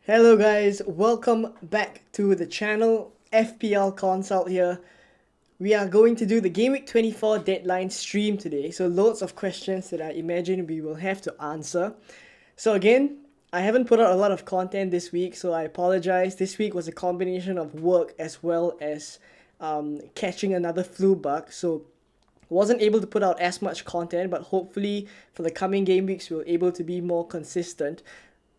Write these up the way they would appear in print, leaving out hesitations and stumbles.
Hello guys, welcome back to the channel. FPL Consult here. We are going to do the Gameweek 24 deadline stream today. So loads of questions that I imagine we will have to answer. So again, I haven't put out a lot of content this week, so I apologize. This week was a combination of work as well as catching another flu bug. So wasn't able to put out as much content, but hopefully for the coming game weeks we're able to be more consistent.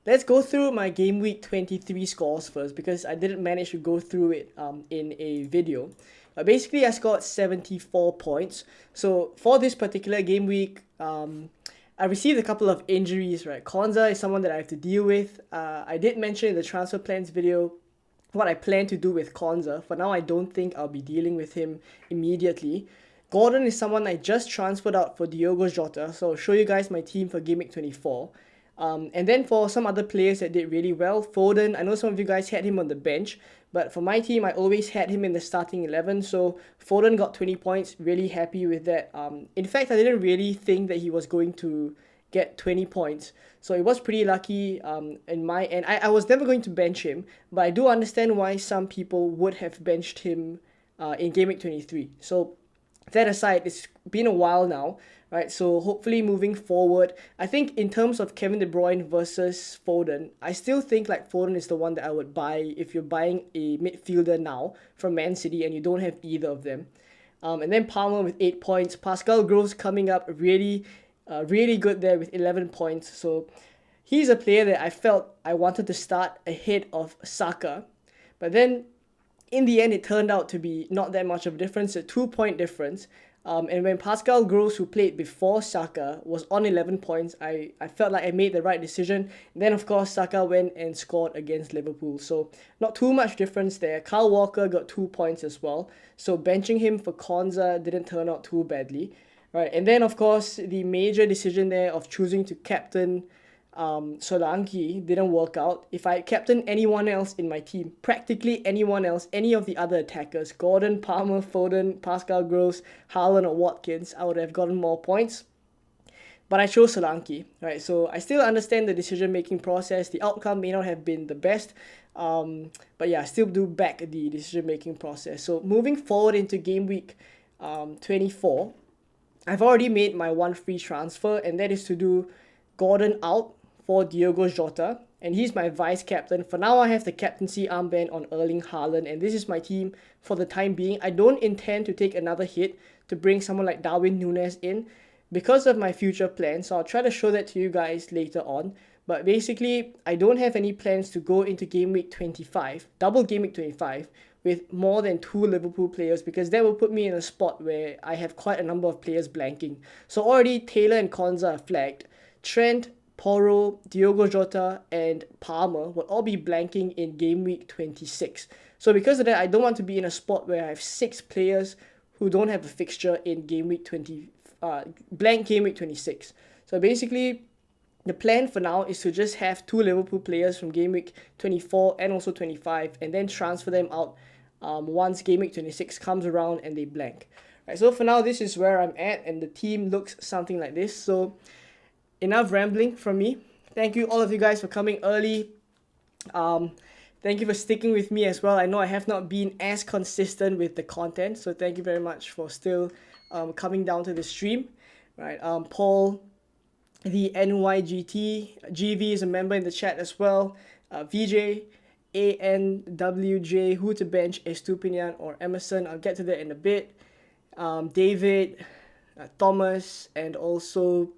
Let's go through my game week 23 scores first because I didn't manage to go through it in a video. Basically, I scored 74 points. So for this particular game week, I received a couple of injuries, right? Konza is someone that I have to deal with. I did mention in the transfer plans video what I plan to do with Konza. For now, I don't think I'll be dealing with him immediately. Gordon is someone I just transferred out for Diogo Jota, so I'll show you guys my team for Game Week 24. And then for some other players that did really well, Foden, I know some of you guys had him on the bench, but for my team, I always had him in the starting 11, so Foden got 20 points, really happy with that. In fact, I didn't really think that he was going to get 20 points, so it was pretty lucky in my end. I was never going to bench him, but I do understand why some people would have benched him in Game Week 23. So that aside, it's been a while now, right? So hopefully moving forward, I think in terms of Kevin De Bruyne versus Foden, I still think like Foden is the one that I would buy if you're buying a midfielder now from Man City and you don't have either of them. And then Palmer with 8 points. Pascal Gross coming up really good there with 11 points. So he's a player that I felt I wanted to start ahead of Saka. But then in the end, it turned out to be not that much of a difference, a 2-point difference. And when Pascal Gross, who played before Saka, was on 11 points, I felt like I made the right decision. And then, of course, Saka went and scored against Liverpool. So not too much difference there. Kyle Walker got 2 points as well. So benching him for Konza didn't turn out too badly. Right. And then, of course, the major decision there of choosing to captain Solanke didn't work out. If I captained anyone else in my team, practically anyone else, any of the other attackers, Gordon, Palmer, Foden, Pascal Gross, Haaland or Watkins, I would have gotten more points. But I chose Solanke, right? So I still understand the decision-making process. The outcome may not have been the best, but yeah, I still do back the decision-making process. So moving forward into game week 24, I've already made my one free transfer, and that is to do Gordon out for Diogo Jota, and he's my vice captain. For now, I have the captaincy armband on Erling Haaland, and this is my team for the time being. I don't intend to take another hit to bring someone like Darwin Núñez in because of my future plans, so I'll try to show that to you guys later on. But basically, I don't have any plans to go into Game Week 25, double Game Week 25, with more than 2 Liverpool players because that will put me in a spot where I have quite a number of players blanking. So already Taylor and Konza are flagged. Trent, Porro, Diogo Jota, and Palmer will all be blanking in Game Week 26. So because of that, I don't want to be in a spot where I have 6 players who don't have a fixture in Game Week 20, blank Game Week 26. So basically, the plan for now is to just have 2 Liverpool players from Game Week 24 and also 25, and then transfer them out once Game Week 26 comes around and they blank. Right, so for now, this is where I'm at, and the team looks something like this. So enough rambling from me. Thank you all of you guys for coming early. Thank you for sticking with me as well. I know I have not been as consistent with the content, so thank you very much for still coming down to the stream. Right, Paul, the NYGT, GV is a member in the chat as well. VJ, ANWJ, who to bench, Estupinian or Emerson. I'll get to that in a bit. David, Thomas, and also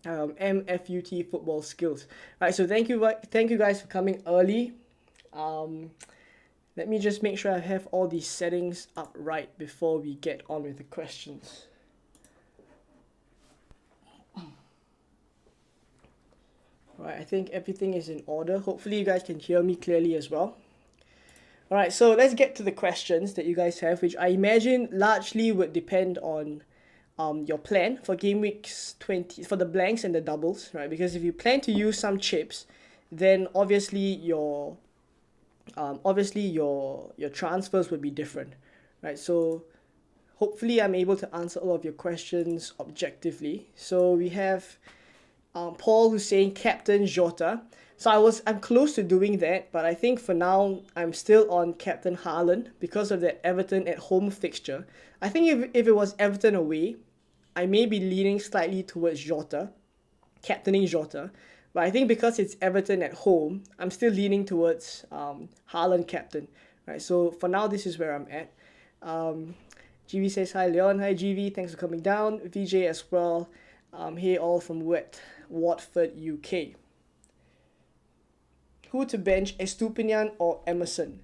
MFUT football skills. Right, so thank you guys for coming early. Let me just make sure I have all these settings up right before we get on with the questions. Right, I think everything is in order. Hopefully you guys can hear me clearly as well. Alright, so let's get to the questions that you guys have, which I imagine largely would depend on your plan for game weeks 20 for the blanks and the doubles, right? Because if you plan to use some chips, then obviously your transfers would be different, right? So hopefully I'm able to answer all of your questions objectively. So we have Paul who's saying Captain Jota. So I'm close to doing that, but I think for now I'm still on Captain Haaland because of that Everton at home fixture. I think if it was Everton away, I may be leaning slightly towards Jota, captaining Jota. But I think because it's Everton at home, I'm still leaning towards Haaland captain. Right. So for now, this is where I'm at. GV says hi, Leon. Hi, GV. Thanks for coming down. VJ as well. Hey, all from Watford, UK. Who to bench, Estupinian or Emerson?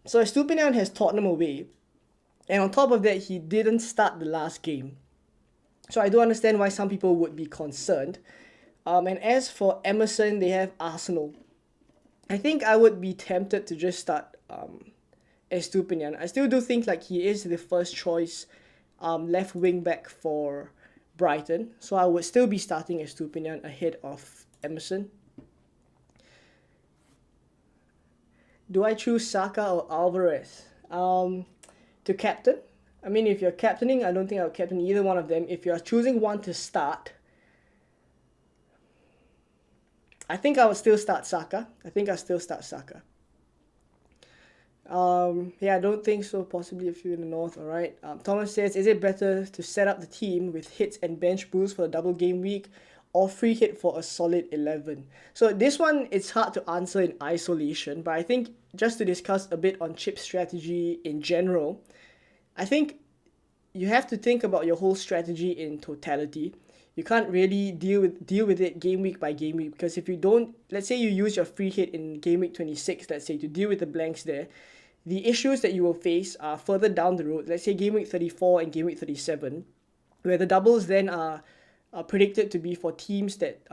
So Estupinian has Tottenham away. And on top of that, he didn't start the last game. So I do understand why some people would be concerned. And as for Emerson, they have Arsenal. I think I would be tempted to just start Estupinian. I still do think like he is the first choice left wing back for Brighton. So I would still be starting Estupinian ahead of Emerson. Do I choose Saka or Alvarez? To captain? I mean, if you're captaining, I don't think I would captain either one of them. If you're choosing one to start, I think I would still start Saka. Yeah, I don't think so. Possibly a few in the north. All right. Thomas says, is it better to set up the team with hits and bench boosts for a double game week, or free hit for a solid 11? So this one, it's hard to answer in isolation, but I think just to discuss a bit on chip strategy in general, I think you have to think about your whole strategy in totality. You can't really deal with it game week by game week, because if you don't, let's say you use your free hit in game week 26, let's say, to deal with the blanks there, the issues that you will face are further down the road, let's say game week 34 and game week 37, where the doubles then are predicted to be for teams that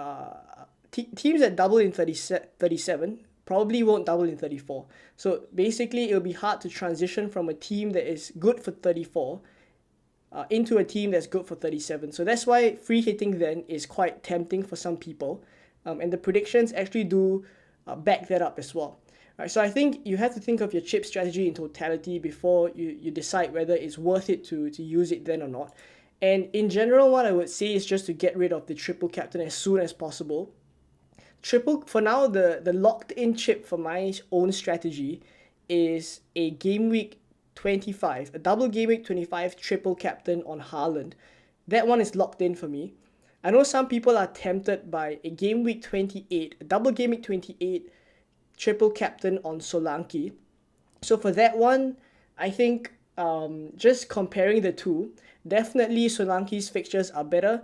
teams that double in 37 probably won't double in 34. So basically, it'll be hard to transition from a team that is good for 34 into a team that's good for 37. So that's why free hitting then is quite tempting for some people. And the predictions actually do back that up as well. Right, so I think you have to think of your chip strategy in totality before you decide whether it's worth it to use it then or not. And in general, what I would say is just to get rid of the triple captain as soon as possible. For now, the locked in chip for my own strategy is a game week 25, a double game week 25 triple captain on Haaland. That one is locked in for me. I know some people are tempted by a game week 28, a double game week 28 triple captain on Solanke. So for that one, I think just comparing the two, definitely Solanke's fixtures are better,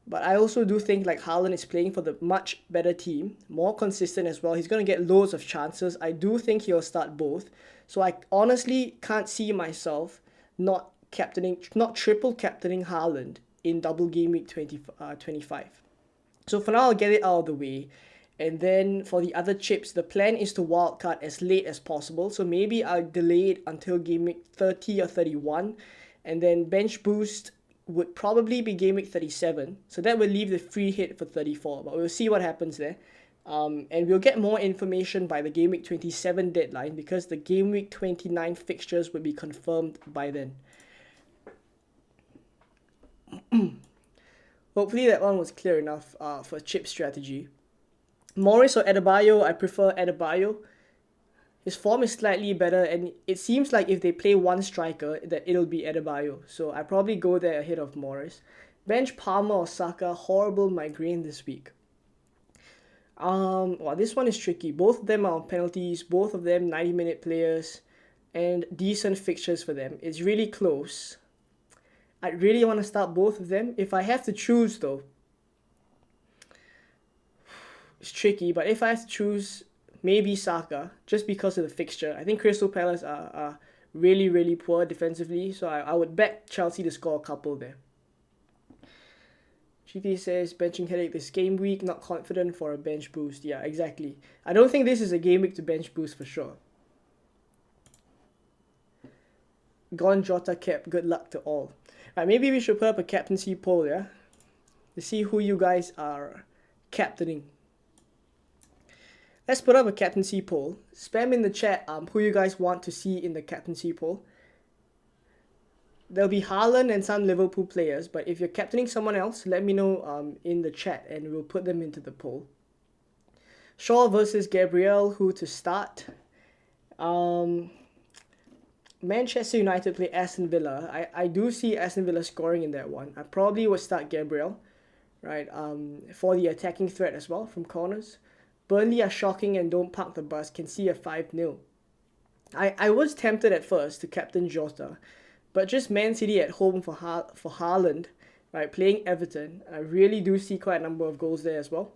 but I also do think like Haaland is playing for the much better team, more consistent as well. He's going to get loads of chances. I do think he'll start both. So I honestly can't see myself not triple captaining Haaland in double game week 25. So for now, I'll get it out of the way. And then for the other chips, the plan is to wildcard as late as possible. So maybe I'll delay it until game week 30 or 31. And then bench boost would probably be game week 37. So that will leave the free hit for 34. But we'll see what happens there. And we'll get more information by the game week 27 deadline, because the game week 29 fixtures will be confirmed by then. Hopefully that one was clear enough for chip strategy. Morris or Adebayo? I prefer Adebayo. His form is slightly better, and it seems like if they play one striker, that it'll be Adebayo. So I probably go there ahead of Morris. Bench Palmer or Saka? Horrible migraine this week. Well, this one is tricky. Both of them are on penalties. Both of them 90-minute players, and decent fixtures for them. It's really close. I really want to start both of them. If I have to choose, though, it's tricky, but if I have to choose, maybe Saka, just because of the fixture. I think Crystal Palace are really, really poor defensively, so I would bet Chelsea to score a couple there. GT says, benching headache this game week, not confident for a bench boost. Yeah, exactly. I don't think this is a game week to bench boost for sure. Gone Jota cap, good luck to all. Right, maybe we should put up a captaincy poll, yeah? To see who you guys are captaining. Let's put up a captaincy poll. Spam in the chat who you guys want to see in the captaincy poll. there'll be Haaland and some Liverpool players, but if you're captaining someone else, let me know in the chat and we'll put them into the poll. Shaw versus Gabriel, who to start? Manchester United play Aston Villa. I do see Aston Villa scoring in that one. I probably would start Gabriel, right? For the attacking threat as well from corners. Burnley are shocking and don't park the bus. Can see a 5-0. I was tempted at first to captain Jota, but just Man City at home for Haaland, right? Playing Everton, I really do see quite a number of goals there as well.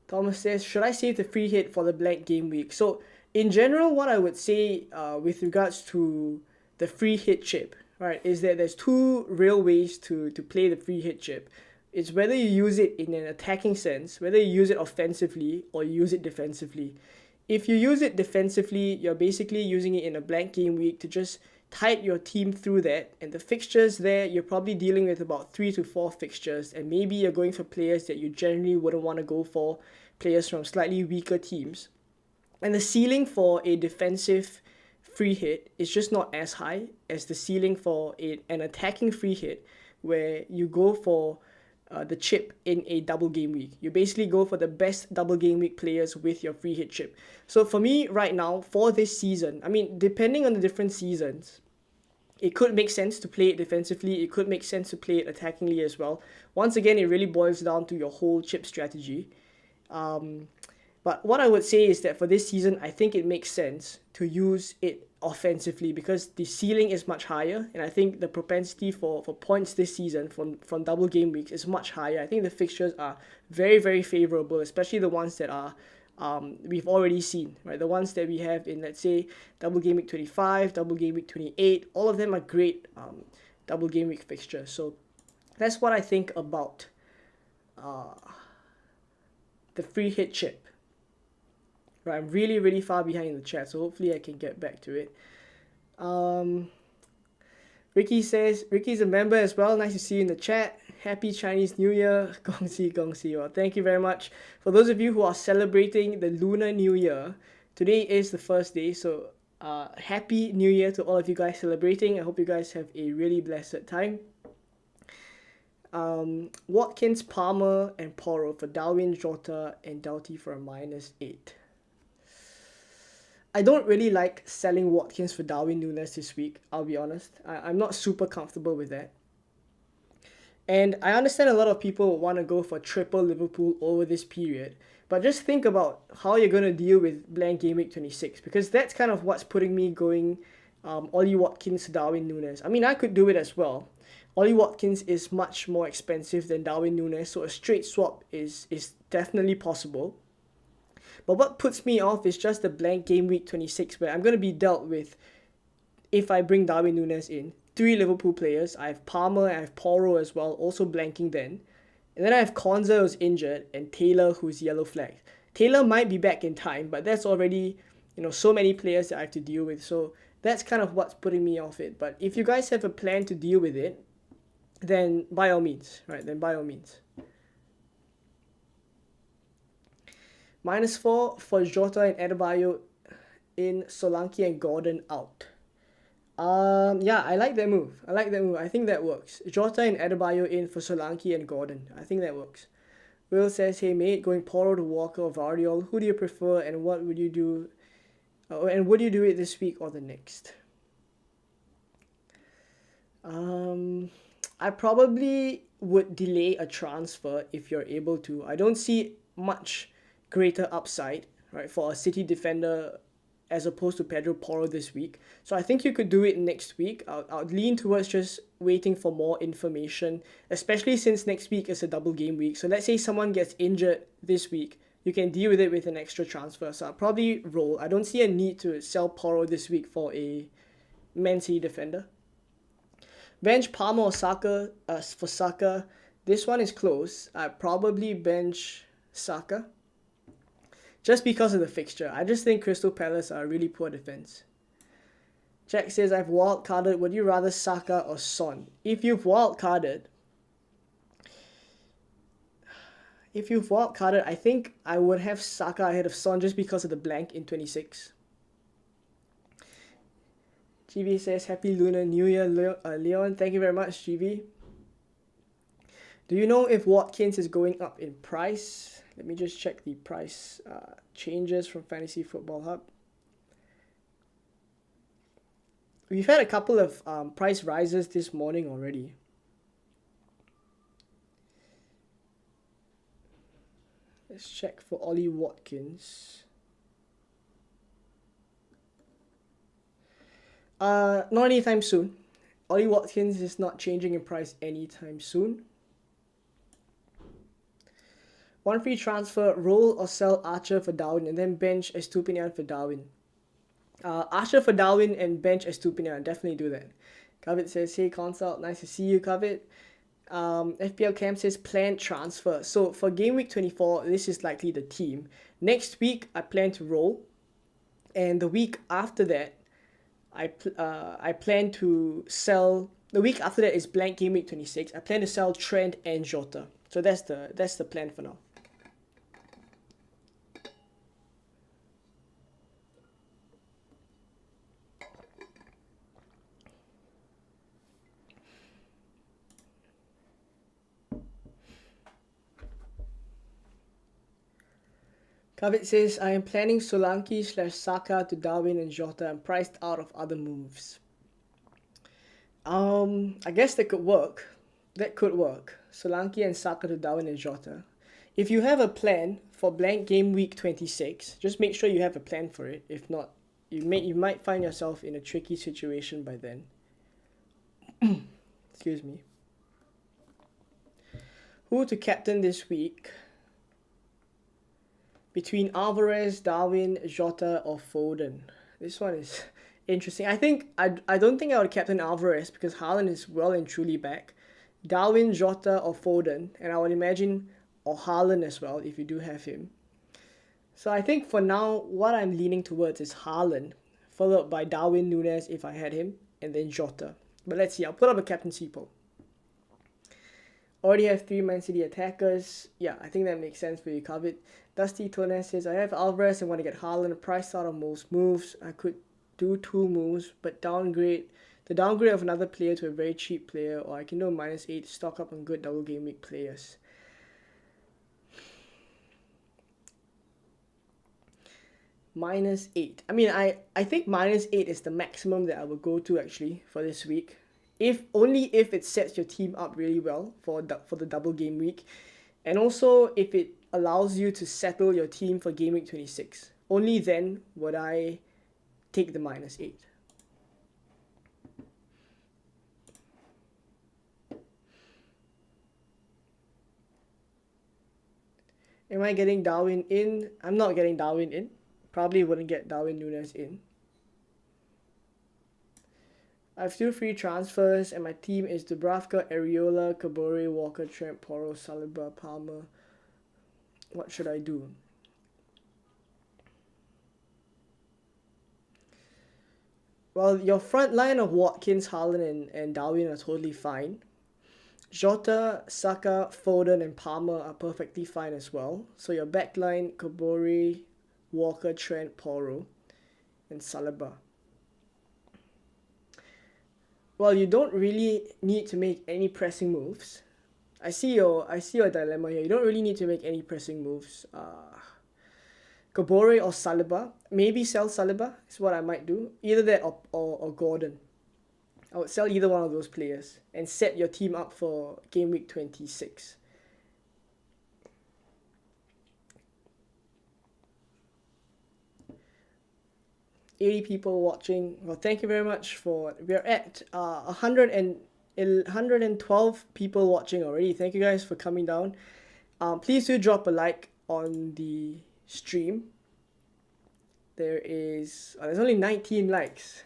Thomas says, should I save the free hit for the blank game week? So in general, what I would say with regards to the free hit chip, right, is that there's two real ways to play the free hit chip. It's whether you use it in an attacking sense, whether you use it offensively or you use it defensively. If you use it defensively, you're basically using it in a blank game week to just tide your team through that. And the fixtures there, you're probably dealing with about 3 to 4 fixtures. And maybe you're going for players that you generally wouldn't want to go for, players from slightly weaker teams. And the ceiling for a defensive free hit is just not as high as the ceiling for an attacking free hit, where you go for the chip in a double game week. You basically go for the best double game week players with your free hit chip. So for me right now, for this season, I mean, depending on the different seasons, it could make sense to play it defensively. It could make sense to play it attackingly as well. Once again, it really boils down to your whole chip strategy. But what I would say is that for this season, I think it makes sense to use it offensively because the ceiling is much higher, and I think the propensity for points this season from double game weeks is much higher. I think the fixtures are very, very favorable, especially the ones that are we've already seen, right? The ones that we have in, let's say, double game week 25, double game week 28, all of them are great double game week fixtures. So that's what I think about the free hit chip. Right, I'm really, really far behind in the chat, so hopefully I can get back to it. Ricky says, Ricky's a member as well. Nice to see you in the chat. Happy Chinese New Year. Gong xi, gong xi. Well, thank you very much. For those of you who are celebrating the Lunar New Year, today is the first day, so Happy New Year to all of you guys celebrating. I hope you guys have a really blessed time. Watkins, Palmer, and Porro for Darwin, Jota, and Doughty for a -8. I don't really like selling Watkins for Darwin Núñez this week, I'll be honest. I'm not super comfortable with that. And I understand a lot of people want to go for triple Liverpool over this period, but just think about how you're going to deal with blank game week 26, because that's kind of what's putting me going Ollie Watkins to Darwin Núñez. I mean, I could do it as well. Ollie Watkins is much more expensive than Darwin Núñez, so a straight swap is definitely possible. But what puts me off is just the blank game week 26, where I'm going to be dealt with, if I bring Darwin Núñez in, 3 Liverpool players. I have Palmer, I have Porro as well, also blanking then. And then I have Konza, who's injured, and Taylor, who's yellow flagged. Taylor might be back in time, but that's already, so many players that I have to deal with. So that's kind of what's putting me off it. But if you guys have a plan to deal with it, then by all means, right? Then by all means. -4 for Jota and Adebayo in, Solanke and Gordon out. Yeah, I like that move. I think that works. Jota and Adebayo in for Solanke and Gordon. I think that works. Will says, hey mate, going Porro to Walker or Vardiol, who do you prefer and what would you do? And would you do it this week or the next? I probably would delay a transfer if you're able to. I don't see much greater upside, right, for a City defender as opposed to Pedro Porro this week. So I think you could do it next week. I'd lean towards just waiting for more information, especially since next week is a double game week. So let's say someone gets injured this week, you can deal with it with an extra transfer. So I'll probably roll. I don't see a need to sell Porro this week for a Man City defender. Bench Palmer or Saka for Saka. This one is close. I'd probably bench Saka, just because of the fixture. I just think Crystal Palace are a really poor defense. Jack says, I've wildcarded. Would you rather Saka or Son? If you've wildcarded, I think I would have Saka ahead of Son just because of the blank in 26. GB says, Happy Lunar New Year, Leon. Thank you very much, GB. Do you know if Watkins is going up in price? Let me just check the price changes from Fantasy Football Hub. We've had a couple of price rises this morning already. Let's check for Ollie Watkins. Not anytime soon. Ollie Watkins is not changing in price anytime soon. One free transfer, roll or sell Archer for Darwin and then bench Estupinian for Darwin. Archer for Darwin and bench Estupinian, definitely do that. Kavit says, hey Consult, nice to see you, Kavit. FPL Cam says planned transfer. So for Game Week 24, this is likely the team. Next week, I plan to roll. And the week after that, I plan to sell. The week after that is blank Game Week 26. I plan to sell Trent and Jota. So that's the plan for now. Kavit says, I am planning Solanke/Saka to Darwin and Jota and priced out of other moves. I guess that could work. That could work. Solanke and Saka to Darwin and Jota. If you have a plan for blank Game Week 26, just make sure you have a plan for it. If not, you might find yourself in a tricky situation by then. Excuse me. Who to captain this week? Between Alvarez, Darwin, Jota, or Foden. This one is interesting. I don't think I would captain Alvarez because Haaland is well and truly back. Darwin, Jota, or Foden, and I would imagine or Haaland as well if you do have him. So I think for now, what I'm leaning towards is Haaland, followed by Darwin Núñez if I had him, and then Jota. But let's see. I'll put up a captaincy poll. Already have 3 Man City attackers. Yeah, I think that makes sense for you, Kavit. Dusty Tones says, I have Alvarez and want to get Haaland priced out of most moves. I could do 2 moves, but the downgrade of another player to a very cheap player, or I can do a -8 to stock up on good double game week players. -8. I mean, I think -8 is the maximum that I will go to actually for this week. If it sets your team up really well for the double game week, and also if it allows you to settle your team for Game Week 26. Only then would I take the -8. Am I getting Darwin in? I'm not getting Darwin in. Probably wouldn't get Darwin Núñez in. I have 2 free transfers and my team is Dubravka, Areola, Kabore, Walker, Trent, Porro, Saliba, Palmer. What should I do? Well, your front line of Watkins, Haaland, and Darwin are totally fine. Jota, Saka, Foden, and Palmer are perfectly fine as well. So your back line, Kabore, Walker, Trent, Porro, and Saliba. Well, you don't really need to make any pressing moves. I see your dilemma here. You don't really need to make any pressing moves. Kabore or Saliba. Maybe sell Saliba is what I might do. Either that or Gordon. I would sell either one of those players and set your team up for Game Week 26. $80 people watching. Well, thank you very much we're at 112 people watching already. Thank you guys for coming down. Please do drop a like on the stream. There's only 19 likes.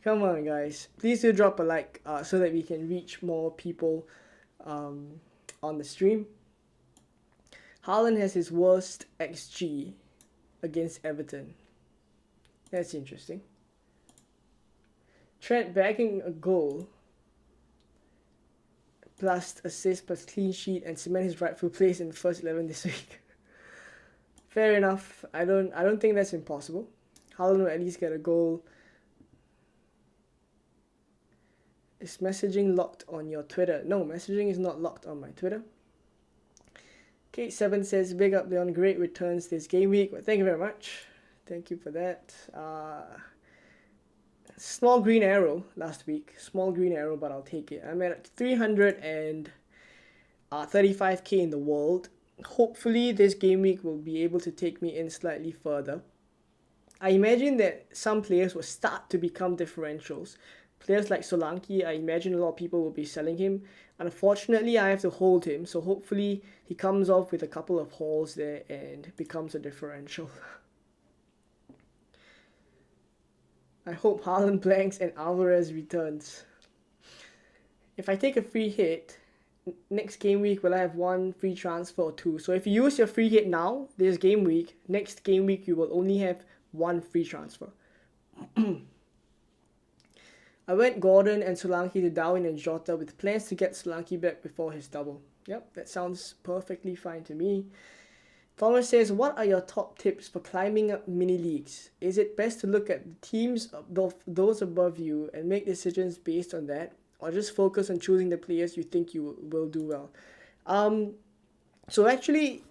Come on, guys. Please do drop a like so that we can reach more people on the stream. Haaland has his worst XG against Everton. That's interesting. Trent bagging a goal plus assist plus clean sheet and cement his rightful place in the first 11 this week. Fair enough. I don't think that's impossible. Haaland will at least get a goal. Is messaging locked on your Twitter? No, messaging is not locked on my Twitter. Kate7 says, big up Leon, great returns this game week. Well, thank you very much. Thank you for that. Small green arrow last week. Small green arrow, but I'll take it. I'm at 335k in the world. Hopefully this game week will be able to take me in slightly further. I imagine that some players will start to become differentials. Players like Solanke, I imagine a lot of people will be selling him. Unfortunately, I have to hold him, so hopefully he comes off with a couple of hauls there and becomes a differential. I hope Haaland blanks and Alvarez returns. If I take a free hit, next game week will I have one free transfer or two? So if you use your free hit now, this game week, next game week you will only have one free transfer. I went Gordon and Solanke to Darwin and Jota with plans to get Solanke back before his double. Yep, that sounds perfectly fine to me. Thomas says, what are your top tips for climbing up mini leagues? Is it best to look at the teams of those above you and make decisions based on that? Or just focus on choosing the players you think you will do well? So actually,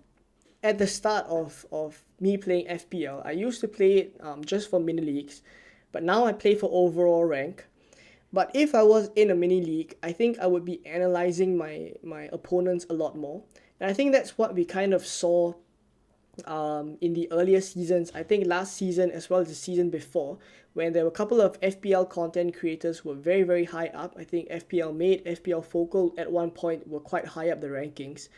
at the start of me playing FPL, I used to play it just for mini leagues. But now I play for overall rank. But if I was in a mini league, I think I would be analysing my opponents a lot more. And I think that's what we kind of saw in the earlier seasons. I think last season as well as the season before, when there were a couple of FPL content creators who were very, very high up. I think FPL Mate, FPL Focal at one point were quite high up the rankings.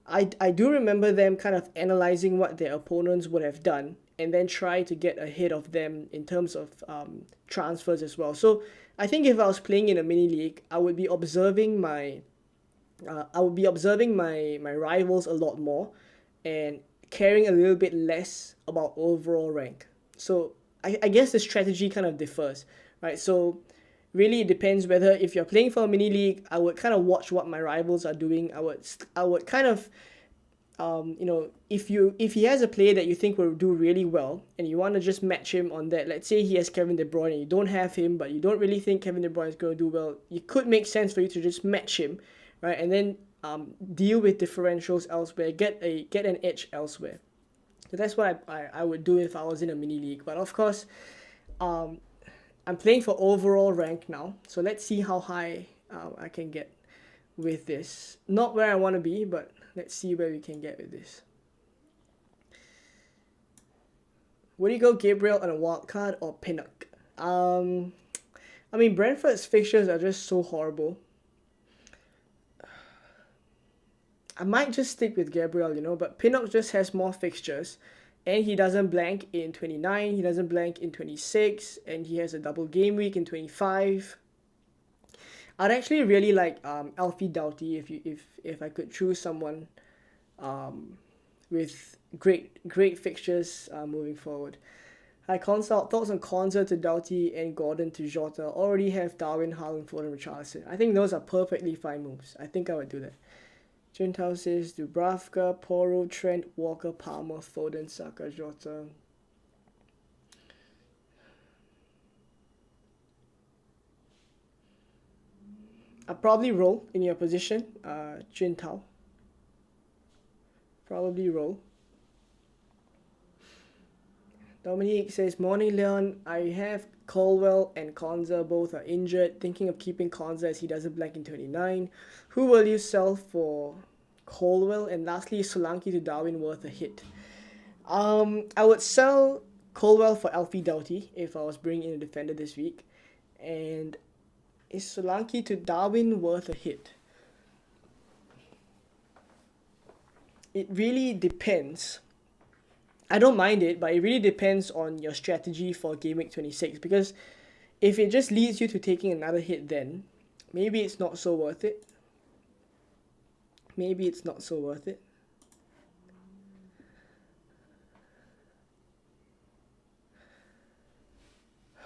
I do remember them kind of analysing what their opponents would have done and then try to get ahead of them in terms of transfers as well. So I think if I was playing in a mini league, I would be observing my rivals a lot more and caring a little bit less about overall rank. So I guess the strategy kind of differs, right? So really it depends whether if you're playing for a mini league, I would kind of watch what my rivals are doing. I would kind of if he has a player that you think will do really well and you want to just match him on that, let's say he has Kevin De Bruyne and you don't have him, but you don't really think Kevin De Bruyne is going to do well, it could make sense for you to just match him, right? And then deal with differentials elsewhere, get an edge elsewhere. So that's what I would do if I was in a mini league. But of course, I'm playing for overall rank now, so let's see how high I can get with this. Not where I want to be, but let's see where we can get with this. Would you go Gabriel on a wild card or Pinnock? I mean, Brentford's fixtures are just so horrible. I might just stick with Gabriel, but Pinnock just has more fixtures. And he doesn't blank in 29, he doesn't blank in 26, and he has a double game week in 25. I'd actually really like Alfie Doughty if I could choose someone with great fixtures moving forward. Hi Consult, thoughts on Konza to Doughty and Gordon to Jota. Already have Darwin, Haaland, Foden, Richarlison. I think those are perfectly fine moves. I think I would do that. Jintao says Dubravka, Porro, Trent, Walker, Palmer, Foden, Saka, Jota. I'll probably roll in your position, Jintao. Probably roll. Dominique says, morning Leon, I have Colwell and Konza, both are injured. Thinking of keeping Konza as he doesn't blank in 29. Who will you sell for Colwell? And lastly, Solanke to Darwin worth a hit? I would sell Colwell for Alfie Doughty if I was bringing in a defender this week. And is Solanke to Darwin worth a hit? It really depends. I don't mind it, but it really depends on your strategy for Gameweek 26. Because if it just leads you to taking another hit, then maybe it's not so worth it. Maybe it's not so worth it.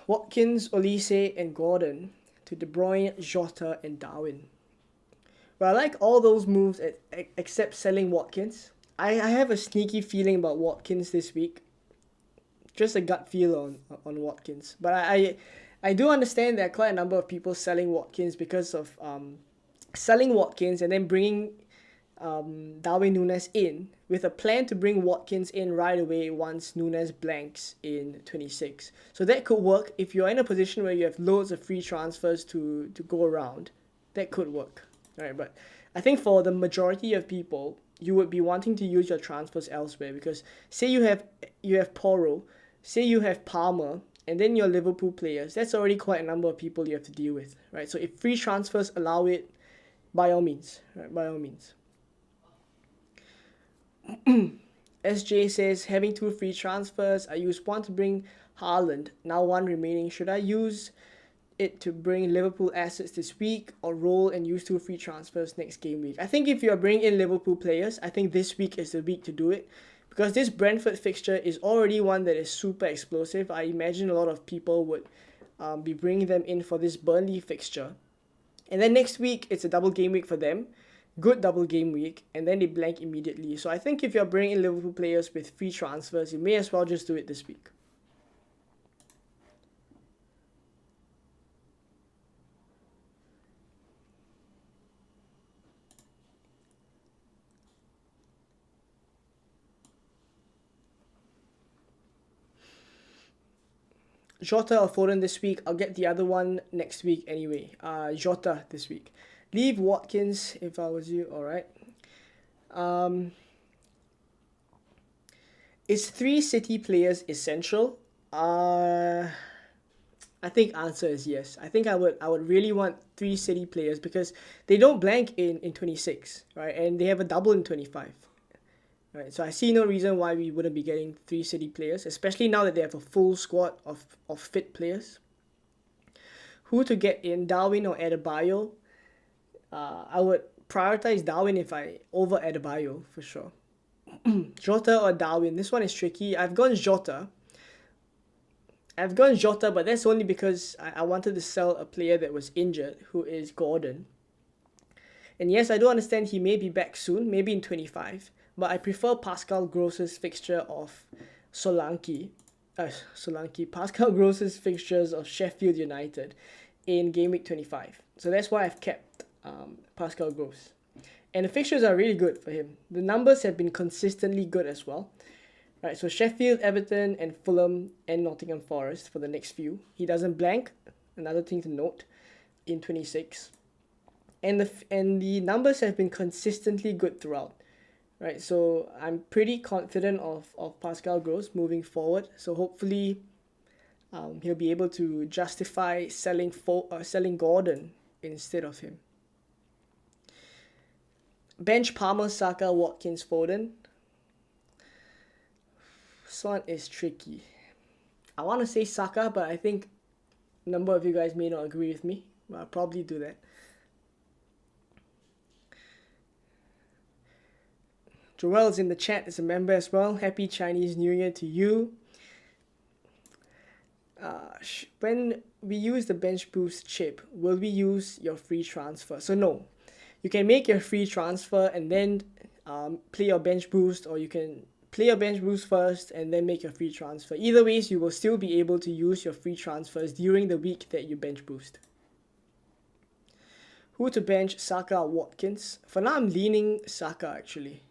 Watkins, Olise, and Gordon to De Bruyne, Jota, and Darwin. Well, I like all those moves except selling Watkins. I have a sneaky feeling about Watkins this week. Just a gut feel on Watkins. But I do understand there are quite a number of people selling Watkins because of selling Watkins and then bringing Darwin Núñez in with a plan to bring Watkins in right away once Núñez blanks in 26. So that could work if you're in a position where you have loads of free transfers to go around. That could work, right? But I think for the majority of people, you would be wanting to use your transfers elsewhere because say you have Porro, say you have Palmer, and then your Liverpool players. That's already quite a number of people you have to deal with, right? So if free transfers allow it, by all means, right? By all means. SJ says, having 2 free transfers. I used one to bring Haaland, now 1 remaining. Should I use it to bring Liverpool assets this week or roll and use 2 free transfers next game week? I think if you're bringing in Liverpool players, I think this week is the week to do it because this Brentford fixture is already one that is super explosive. I imagine a lot of people would be bringing them in for this Burnley fixture. And then next week, it's a double game week for them. Good double game week, and then they blank immediately. So I think if you're bringing in Liverpool players with free transfers, you may as well just do it this week. Jota or Foden this week. I'll get the other one next week anyway. Jota this week. Leave Watkins if I was you. Alright. Is 3 City players essential? I think answer is yes. I think I would really want 3 City players because they don't blank in 26, right? And they have a double in 25. Right, so I see no reason why we wouldn't be getting 3 City players, especially now that they have a full squad of fit players. Who to get in, Darwin or Adebayo? I would prioritize Darwin over Adebayo for sure. Jota or Darwin? This one is tricky. I've gone Jota, but that's only because I wanted to sell a player that was injured, who is Gordon. And yes, I do understand he may be back soon, maybe in 25. But I prefer Pascal Gross's fixture of Pascal Gross's fixtures of Sheffield United in Gameweek 25. So that's why I've kept Pascal Gross. And the fixtures are really good for him. The numbers have been consistently good as well. Right, so Sheffield, Everton, and Fulham, and Nottingham Forest for the next few. He doesn't blank, another thing to note, in 26. And the numbers have been consistently good throughout. Right, so I'm pretty confident of Pascal Gross moving forward. So hopefully, he'll be able to justify selling Gordon instead of him. Bench Palmer, Saka, Watkins, Foden. This one is tricky. I want to say Saka, but I think a number of you guys may not agree with me. But I'll probably do that. Joel's in the chat as a member as well. Happy Chinese New Year to you. When we use the bench boost chip, will we use your free transfer? So no, you can make your free transfer and then play your bench boost, or you can play your bench boost first and then make your free transfer. Either ways, you will still be able to use your free transfers during the week that you bench boost. Who to bench, Saka or Watkins? For now, I'm leaning Saka actually.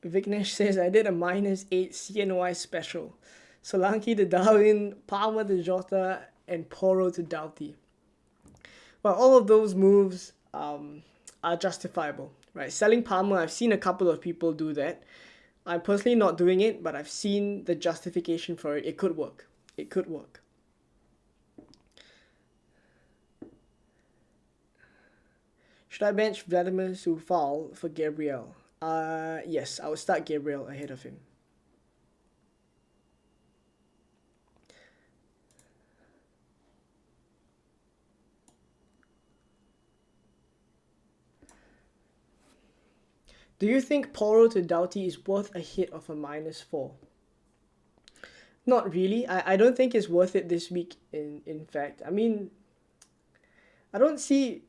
Vignesh says, I did a -8 CNY special. Solanke to Darwin, Palmer to Jota, and Porro to Doughty. Well, all of those moves are justifiable, right? Selling Palmer, I've seen a couple of people do that. I'm personally not doing it, but I've seen the justification for it. It could work. It could work. Should I bench Vladimir Soufal for Gabriel? Yes, I would start Gabriel ahead of him. Do you think Porro to Doughty is worth a hit of a -4? Not really. I don't think it's worth it this week, in fact. I mean, I don't see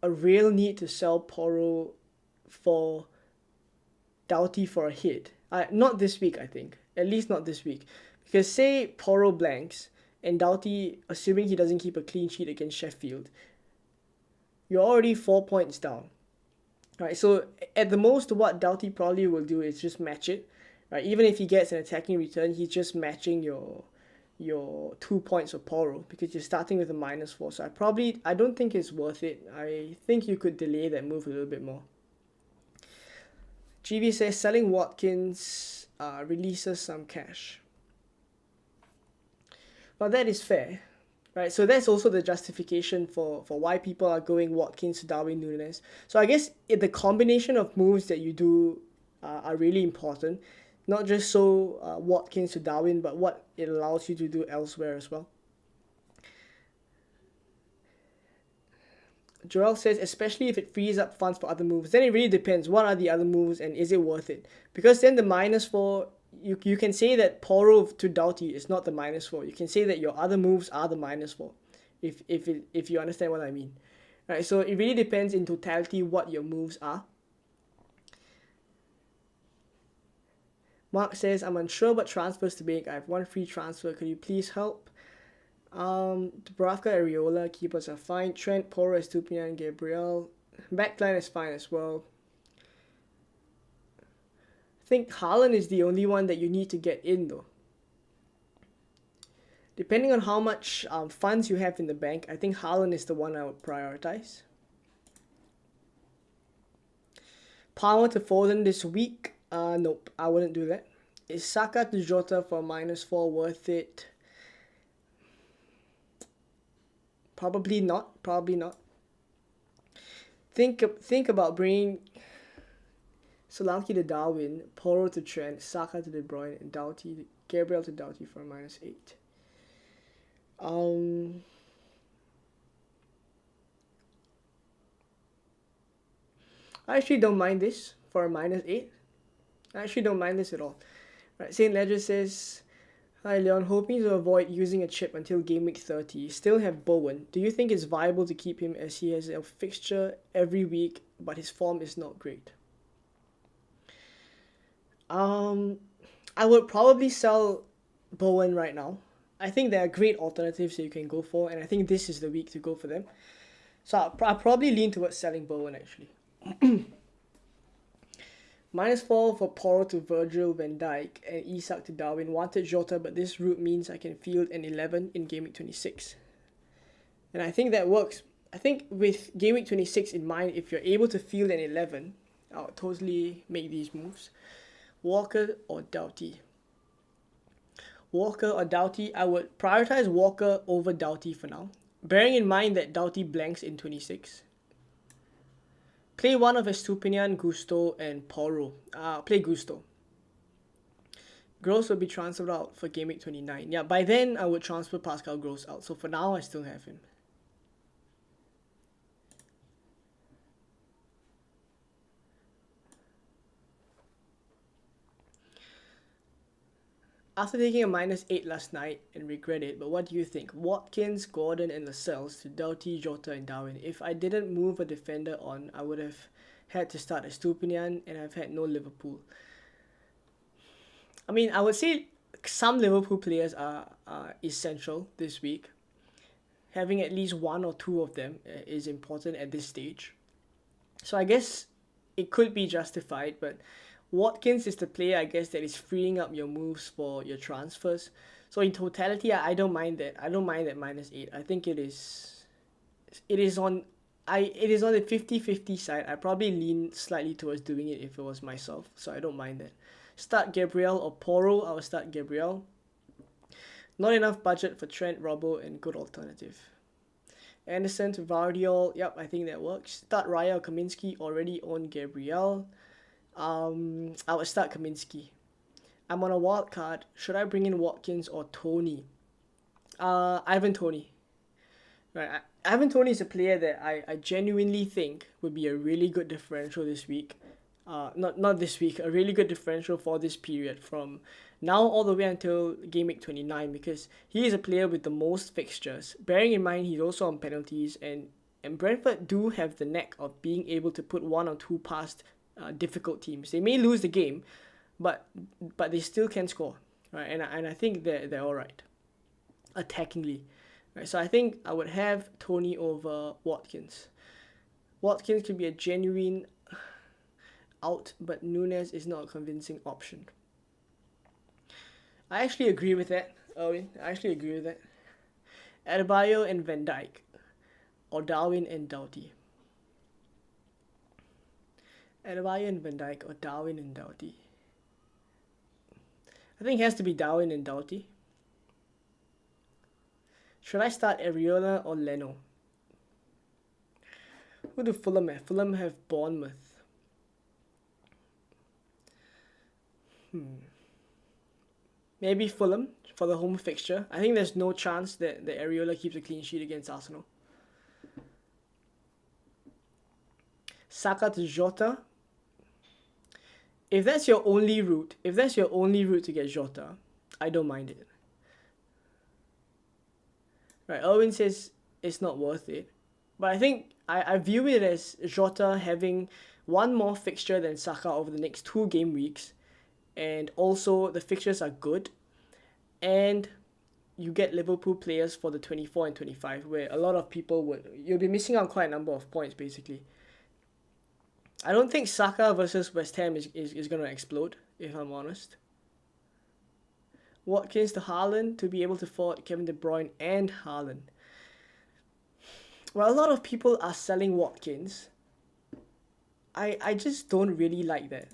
a real need to sell Porro for Doughty for a hit. Not this week, I think. At least not this week. Because say Porro blanks and Doughty, assuming he doesn't keep a clean sheet against Sheffield, you're already 4 points down. Right, so at the most, what Doughty probably will do is just match it. Right, even if he gets an attacking return, he's just matching your 2 points of Porro because you're starting with a -4. So I don't think it's worth it. I think you could delay that move a little bit more. GV says selling Watkins releases some cash. Well, that is fair. Right, so that's also the justification for why people are going Watkins to Darwin Núñez. So I guess the combination of moves that you do are really important. Not just so Watkins to Darwin, but what it allows you to do elsewhere as well. Joel says, especially if it frees up funds for other moves, then it really depends. What are the other moves and is it worth it? Because then the -4, you can say that Porro to Doughty is not the -4. You can say that your other moves are the -4, if you understand what I mean. Right, so it really depends in totality what your moves are. Mark says, I'm unsure what transfers to make. I have one free transfer. Could you please help? Dubravka, Areola, keepers are fine. Trent, Porro, Estupiñán, Gabriel. Backline is fine as well. I think Haaland is the only one that you need to get in though. Depending on how much funds you have in the bank, I think Haaland is the one I would prioritize. Palmer to Foden this week. Nope, I wouldn't do that. Is Saka to Jota for -4 worth it? Probably not. Think about bringing Solanke to Darwin, Porro to Trent, Saka to De Bruyne, and Gabriel to Doughty for -8. I actually don't mind this for a -8. I actually don't mind this at all. Right, Saint Ledger says, hi Leon, hoping to avoid using a chip until game week 30. Still have Bowen. Do you think it's viable to keep him as he has a fixture every week but his form is not great? I would probably sell Bowen right now. I think there are great alternatives that you can go for, and I think this is the week to go for them. So I'll probably lean towards selling Bowen actually. -4 for Porro to Virgil van Dijk and Isak to Darwin. Wanted Jota, but this route means I can field an 11 in Game Week 26. And I think that works. I think with Game Week 26 in mind, if you're able to field an 11, I'll totally make these moves. Walker or Doughty? Walker or Doughty? I would prioritize Walker over Doughty for now, bearing in mind that Doughty blanks in 26. Play one of Estupiñán, Gusto, and Porro. Play Gusto. Gross will be transferred out for Game Week 29. Yeah, by then I would transfer Pascal Gross out. So for now, I still have him. After taking a -8 last night and regret it, but what do you think? Watkins, Gordon, and Lascelles to Doughty, Jota, and Darwin. If I didn't move a defender on, I would have had to start Estupiñán, and I've had no Liverpool. I mean, I would say some Liverpool players are essential this week. Having at least one or two of them is important at this stage. So I guess it could be justified, but Watkins is the player, I guess, that is freeing up your moves for your transfers. So in totality, I don't mind that. I don't mind that -8. I think it is on the 50-50 side. I probably lean slightly towards doing it if it was myself. So I don't mind that. Start Gabriel or Porro. I will start Gabriel. Not enough budget for Trent, Robbo, and good alternative. Anderson to Vardiol. Yep, I think that works. Start Raya or Kaminsky. Already own Gabriel. I would start Kaminsky. I'm on a wild card. Should I bring in Watkins or Tony? Ivan Tony. Right, Ivan Tony is a player that I genuinely think would be a really good differential this week. Not this week, a really good differential for this period from now all the way until Game Week 29, because he is a player with the most fixtures. Bearing in mind he's also on penalties, and Brentford do have the knack of being able to put one or two past difficult teams. They may lose the game, but they still can score. right? And I think they're all right, attackingly, right? So I think I would have Tony over Watkins. Watkins could be a genuine out, but Nunes is not a convincing option. I actually agree with that, Owen. I actually agree with that. Adebayo and Van Dijk, or Darwin and Doughty. Adebayo and Van Dijk, or Darwin and Doughty. I think it has to be Darwin and Doughty. Should I start Areola or Leno? Who do Fulham have? Fulham have Bournemouth. Maybe Fulham for the home fixture. I think there's no chance that Areola keeps a clean sheet against Arsenal. Saka to Jota. If that's your only route to get Jota, I don't mind it. Right, Erwin says it's not worth it. But I think I view it as Jota having one more fixture than Saka over the next 2 game weeks. And also the fixtures are good. And you get Liverpool players for the 24 and 25, where a lot of people you'll be missing out quite a number of points, basically. I don't think Saka versus West Ham is going to explode, if I'm honest. Watkins to Haaland to be able to afford Kevin De Bruyne and Haaland. Well, a lot of people are selling Watkins. I just don't really like that.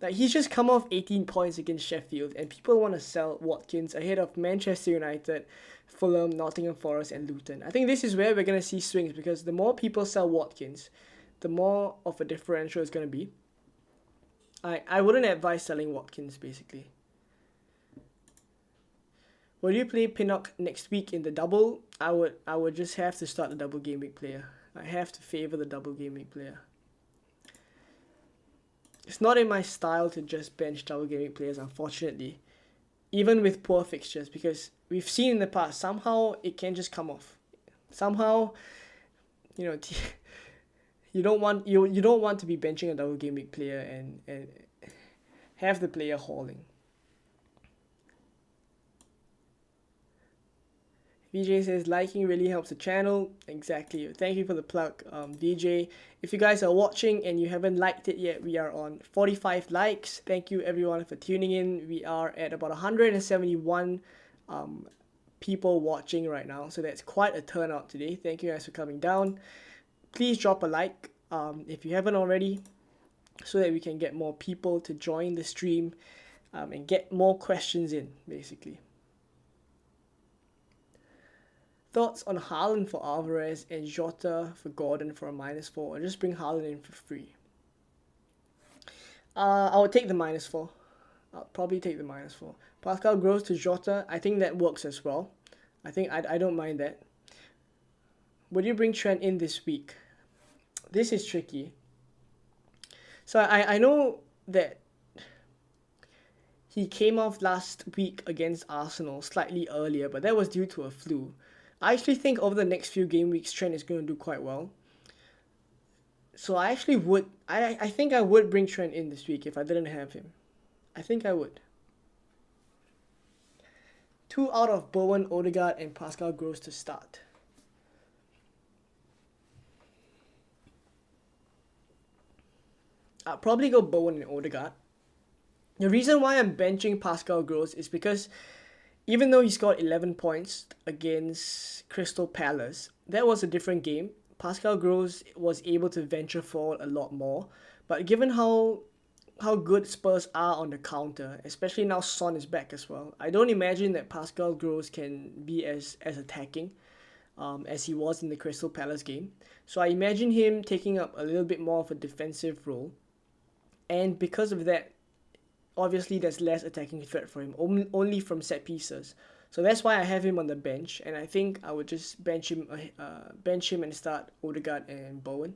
Like, he's just come off 18 points against Sheffield, and people want to sell Watkins ahead of Manchester United, Fulham, Nottingham Forest, and Luton. I think this is where we're going to see swings, because the more people sell Watkins, the more of a differential it's going to be. I wouldn't advise selling Watkins, basically. Will you play Pinnock next week in the double? I would just have to start the double game week player. I have to favor the double game week player. It's not in my style to just bench double game week players, unfortunately. Even with poor fixtures, because we've seen in the past, somehow it can just come off. Somehow, you don't want to be benching a double game week player and have the player hauling. VJ says liking really helps the channel. Exactly. Thank you for the plug, VJ. If you guys are watching and you haven't liked it yet, we are on 45 likes. Thank you everyone for tuning in. We are at about 171 people watching right now, so that's quite a turnout today. Thank you guys for coming down. Please drop a like if you haven't already, so that we can get more people to join the stream and get more questions in, basically. Thoughts on Haaland for Alvarez and Jota for Gordon for a -4, or just bring Haaland in for free? I would take the -4. I'll probably take the -4. Pascal Gross to Jota, I think that works as well. I think I don't mind that. Would you bring Trent in this week? This is tricky. So I know that he came off last week against Arsenal slightly earlier, but that was due to a flu. I actually think over the next few game weeks, Trent is going to do quite well. So I actually would, I think I would bring Trent in this week if I didn't have him. I think I would. 2 out of Bowen, Odegaard, and Pascal Gross to start. I'll probably go Bowen and Odegaard. The reason why I'm benching Pascal Gross is because even though he scored 11 points against Crystal Palace, that was a different game. Pascal Gross was able to venture forward a lot more. But given how good Spurs are on the counter, especially now Son is back as well, I don't imagine that Pascal Gross can be as attacking as he was in the Crystal Palace game. So I imagine him taking up a little bit more of a defensive role. And because of that, obviously there's less attacking threat for him, only from set pieces. So that's why I have him on the bench, and I think I would just bench him and start Odegaard and Bowen.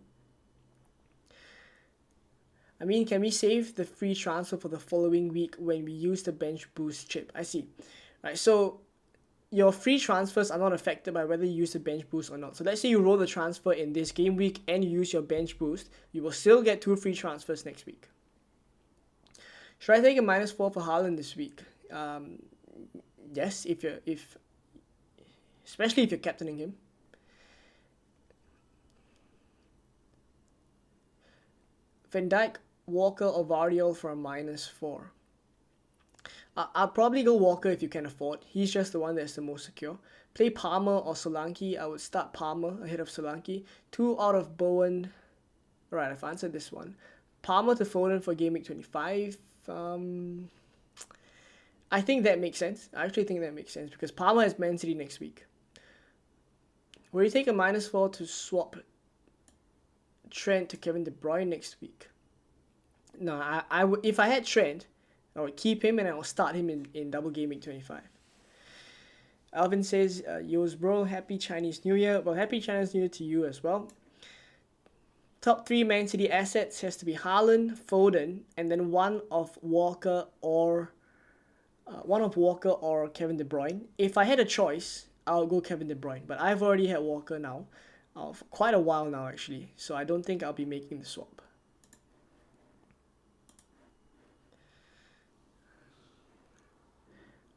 I mean, can we save the free transfer for the following week when we use the bench boost chip? I see. Right, so your free transfers are not affected by whether you use the bench boost or not. So let's say you roll the transfer in this game week and you use your bench boost, you will still get 2 free transfers next week. Should I take a -4 for Haaland this week? yes, especially if you're captaining him. Van Dijk, Walker, or Vardiol for a -4. I'll probably go Walker if you can afford. He's just the one that's the most secure. Play Palmer or Solanke. I would start Palmer ahead of Solanke. 2 out of Bowen. Right, I've answered this one. Palmer to Foden for Gameweek 25. I think that makes sense. I actually think that makes sense because Palmer has Man City next week. Will you take a -4 to swap Trent to Kevin De Bruyne next week? No, I would, if I had Trent, I would keep him and I will start him in double Gameweek 25. Alvin says, Yo's bro, happy Chinese New Year. Well, happy Chinese New Year to you as well. Top 3 Man City assets has to be Haaland, Foden, and then one of Walker or Kevin De Bruyne. If I had a choice, I'll go Kevin De Bruyne. But I've already had Walker now, for quite a while now actually. So I don't think I'll be making the swap.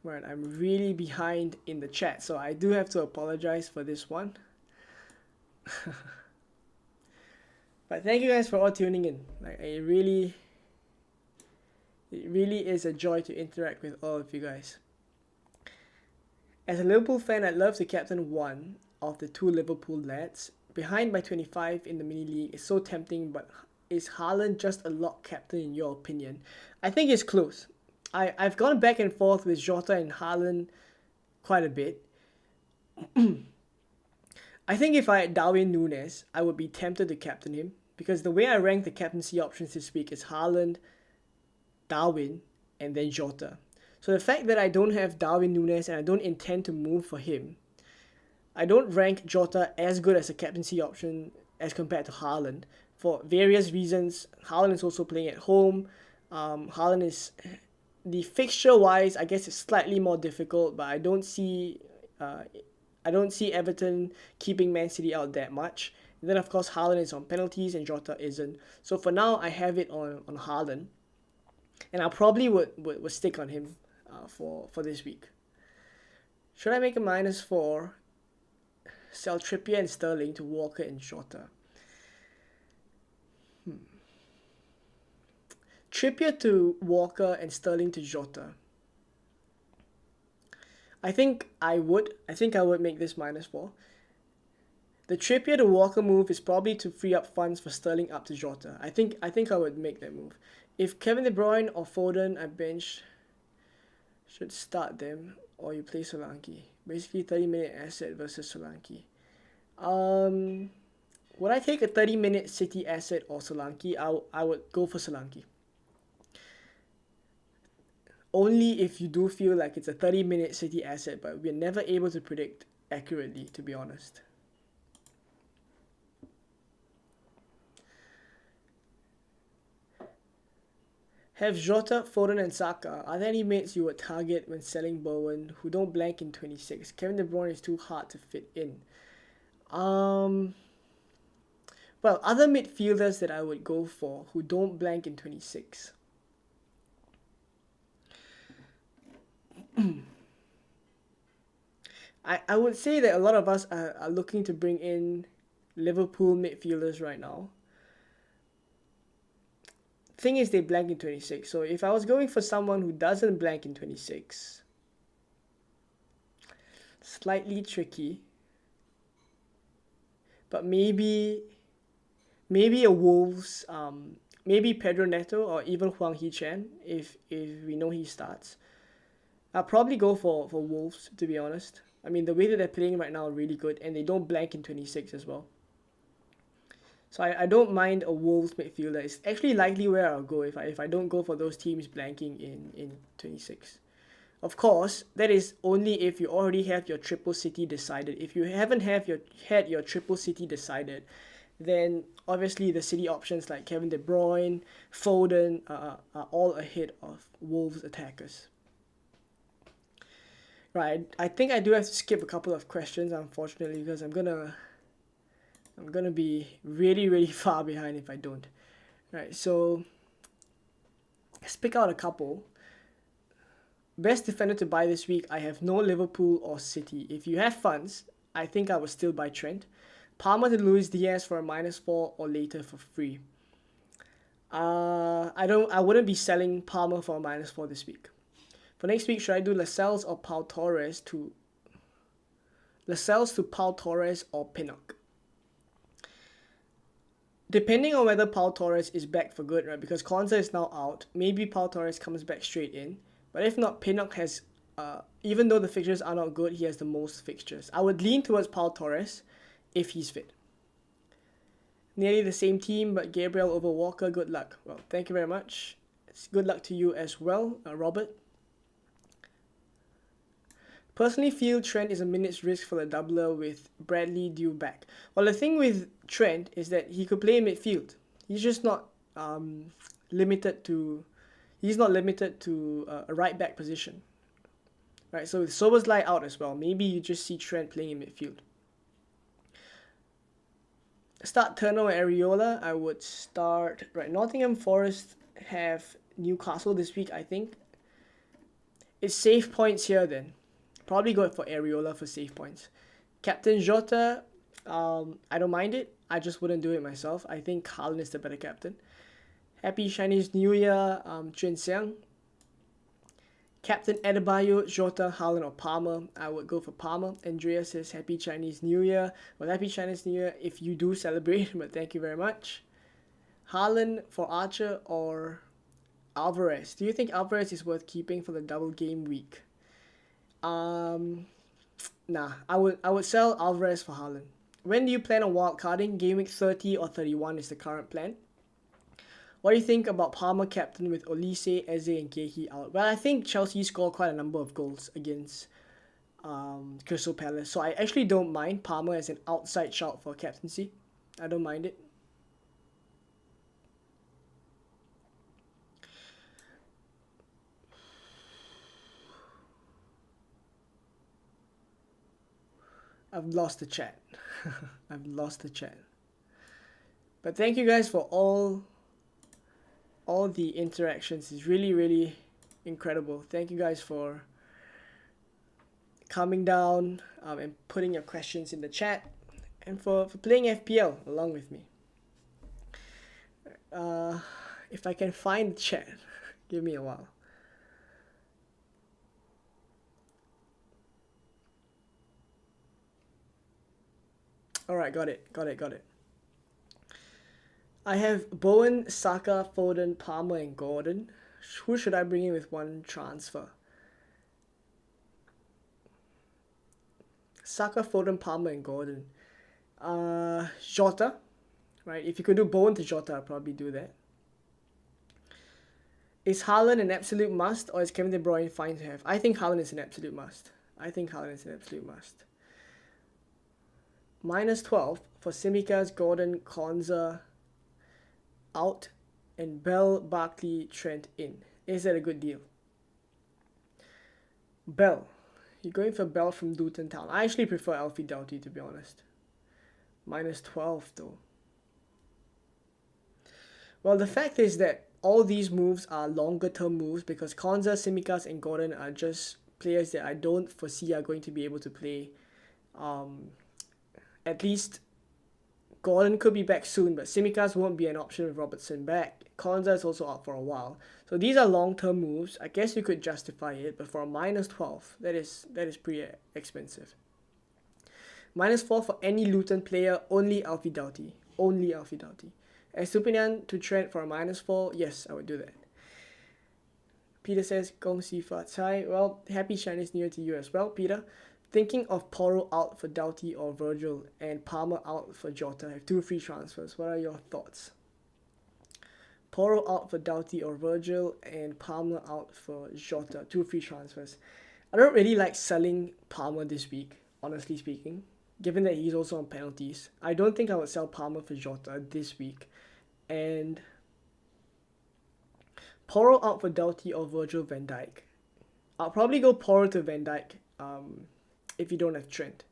Right, I'm really behind in the chat, so I do have to apologize for this one. But thank you guys for all tuning in. Like, it really is a joy to interact with all of you guys. As a Liverpool fan, I'd love to captain one of the 2 Liverpool lads. Behind by 25 in the mini league is so tempting, but is Haaland just a lock captain in your opinion? I think it's close. I've gone back and forth with Jota and Haaland quite a bit. I think if I had Darwin Núñez, I would be tempted to captain him because the way I rank the captaincy options this week is Haaland, Darwin, and then Jota. So the fact that I don't have Darwin Núñez and I don't intend to move for him, I don't rank Jota as good as a captaincy option as compared to Haaland for various reasons. Haaland is also playing at home. Haaland is... The fixture-wise, I guess it's slightly more difficult, but I don't see Everton keeping Man City out that much. And then, of course, Haaland is on penalties and Jota isn't. So for now, I have it on Haaland. And I probably would stick on him for this week. Should I make a -4? Sell Trippier and Sterling to Walker and Jota. Trippier to Walker and Sterling to Jota. I think I would make this -4. The Trippier to Walker move is probably to free up funds for Sterling up to Jota. I think I would make that move. If Kevin De Bruyne or Foden I bench, should start them or you play Solanke. Basically 30-minute asset versus Solanke. Would I take a 30-minute City asset or Solanke? I would go for Solanke. Only if you do feel like it's a 30-minute City asset, but we're never able to predict accurately, to be honest. Have Jota, Foden, and Saka. Are there any mates you would target when selling Bowen who don't blank in 26? Kevin De Bruyne is too hard to fit in. Well, other midfielders that I would go for who don't blank in 26. I would say that a lot of us are looking to bring in Liverpool midfielders right now. Thing is, they blank in 26. So if I was going for someone who doesn't blank in 26, slightly tricky. But maybe a Wolves, maybe Pedro Neto or even Huang Hee-chan if we know he starts. I'll probably go for Wolves, to be honest. I mean, the way that they're playing right now are really good, and they don't blank in 26 as well. So I don't mind a Wolves midfielder. It's actually likely where I'll go if I don't go for those teams blanking in 26. Of course, that is only if you already have your triple city decided. If you haven't had your triple city decided, then obviously the city options like Kevin De Bruyne, Foden are all ahead of Wolves attackers. Right, I think I do have to skip a couple of questions, unfortunately, because I'm gonna be really far behind if I don't. Right, so let's pick out a couple. Best defender to buy this week, I have no Liverpool or City. If you have funds, I think I would still buy Trent. Palmer to Luis Diaz for a -4 or later for free. I wouldn't be selling Palmer for a -4 this week. For next week, should I do Lascelles or Pau Torres to Pau Torres or Pinnock? Depending on whether Pau Torres is back for good, right? Because Konza is now out. Maybe Pau Torres comes back straight in. But if not, Pinnock has, even though the fixtures are not good, he has the most fixtures. I would lean towards Pau Torres if he's fit. Nearly the same team, but Gabriel over Walker. Good luck. Well, thank you very much. Good luck to you as well, Robert. Personally feel Trent is a minute's risk for the doubler with Bradley due back. Well, the thing with Trent is that he could play in midfield. He's just not limited to a right back position. Right, so with Soberslai out as well, maybe you just see Trent playing in midfield. Start Turner or Areola. I would start, right, Nottingham Forest have Newcastle this week, I think. It's save points here then. Probably go for Areola for save points. Captain Jota, I don't mind it. I just wouldn't do it myself. I think Haaland is the better captain. Happy Chinese New Year, Chuen Xiang. Captain Adebayo, Jota, Haaland or Palmer. I would go for Palmer. Andrea says Happy Chinese New Year. Well, Happy Chinese New Year if you do celebrate, but thank you very much. Haaland for Archer or Alvarez. Do you think Alvarez is worth keeping for the double game week? Nah. I would sell Alvarez for Haaland. When do you plan on wildcarding? Game week 30 or 31 is the current plan. What do you think about Palmer captain with Olise, Eze and Gehi out? Well, I think Chelsea scored quite a number of goals against Crystal Palace. So I actually don't mind Palmer as an outside shout for captaincy. I don't mind it. I've lost the chat. I've lost the chat. But thank you guys for all the interactions. It's really, really incredible. Thank you guys for coming down and putting your questions in the chat and for playing FPL along with me. If I can find the chat, give me a while. Alright, got it. I have Bowen, Saka, Foden, Palmer, and Gordon. Who should I bring in with one transfer? Saka, Foden, Palmer, and Gordon. Jota, right? If you could do Bowen to Jota, I'd probably do that. Is Haaland an absolute must, or is Kevin De Bruyne fine to have? I think Haaland is an absolute must. -12 for Tsimikas, Gordon, Konza out, and Bell, Barkley, Trent in. Is that a good deal? Bell. You're going for Bell from Luton Town. I actually prefer Alfie Doughty, to be honest. -12 though. Well, the fact is that all these moves are longer term moves because Konza, Tsimikas, and Gordon are just players that I don't foresee are going to be able to play. At least Gordon could be back soon, but Tsimikas won't be an option with Robertson back. Konza is also out for a while. So these are long-term moves. I guess you could justify it, but for a -12, that is pretty expensive. -4 for any Luton player, only Alfie Doughty. And Stupinian to Trent for a -4, yes, I would do that. Peter says, Gong Si Fa Cai. Well, happy Chinese New Year to you as well, Peter. Thinking of Porro out for Doughty or Virgil and Palmer out for Jota. I have 2 free transfers. What are your thoughts? Porro out for Doughty or Virgil and Palmer out for Jota. 2 free transfers. I don't really like selling Palmer this week, honestly speaking, given that he's also on penalties. I don't think I would sell Palmer for Jota this week. And Porro out for Doughty or Virgil van Dijk. I'll probably go Porro to Van Dijk if you don't have Trent.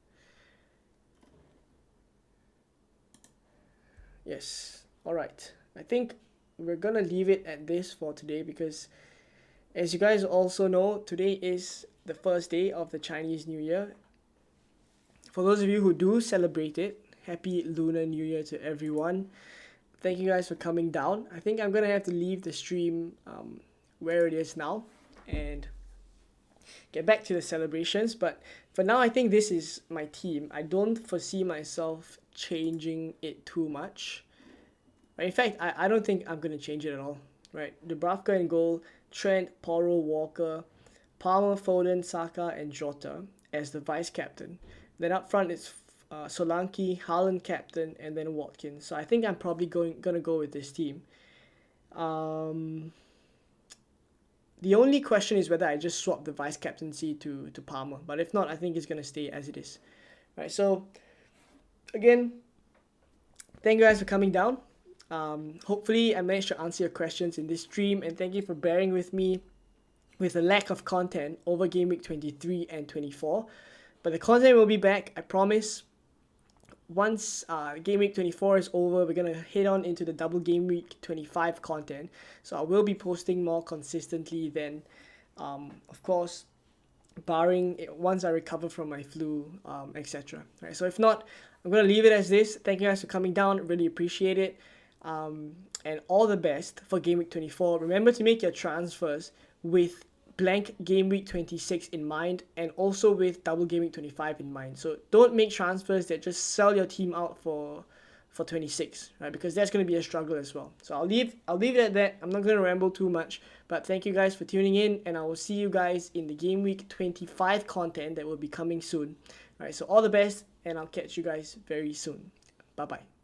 Yes. Alright. I think we're gonna leave it at this for today because As you guys also know, today is the first day of the Chinese New Year. For those of you who do celebrate it, Happy Lunar New Year to everyone. Thank you guys for coming down. I think I'm gonna have to leave the stream where it is now and get back to the celebrations. But for now, I think this is my team. I don't foresee myself changing it too much. In fact, I don't think I'm gonna change it at all. Right, Dubravka in goal, Trent, Porro, Walker, Palmer, Foden, Saka, and Jota as the vice captain. Then up front it's Solanke, Haaland captain, and then Watkins. So I think I'm probably gonna go with this team. The only question is whether I just swap the vice captaincy to Palmer. But if not, I think it's gonna stay as it is. Right. So again, thank you guys for coming down. Hopefully I managed to answer your questions in this stream, and thank you for bearing with me with the lack of content over Game Week 23 and 24. But the content will be back, I promise. Once Game Week 24 is over, we're going to head on into the double Game Week 25 content. So I will be posting more consistently then, of course, barring once I recover from my flu, etc. Right, so if not, I'm going to leave it as this. Thank you guys for coming down. Really appreciate it. And all the best for Game Week 24. Remember to make your transfers with blank Game Week 26 in mind, and also with double Game Week 25 in mind. So don't make transfers that just sell your team out for 26, right? Because that's going to be a struggle as well. So I'll leave it at that. I'm not going to ramble too much, but thank you guys for tuning in, and I will see you guys in the Game Week 25 content that will be coming soon. All right, so all the best, and I'll catch you guys very soon. Bye bye.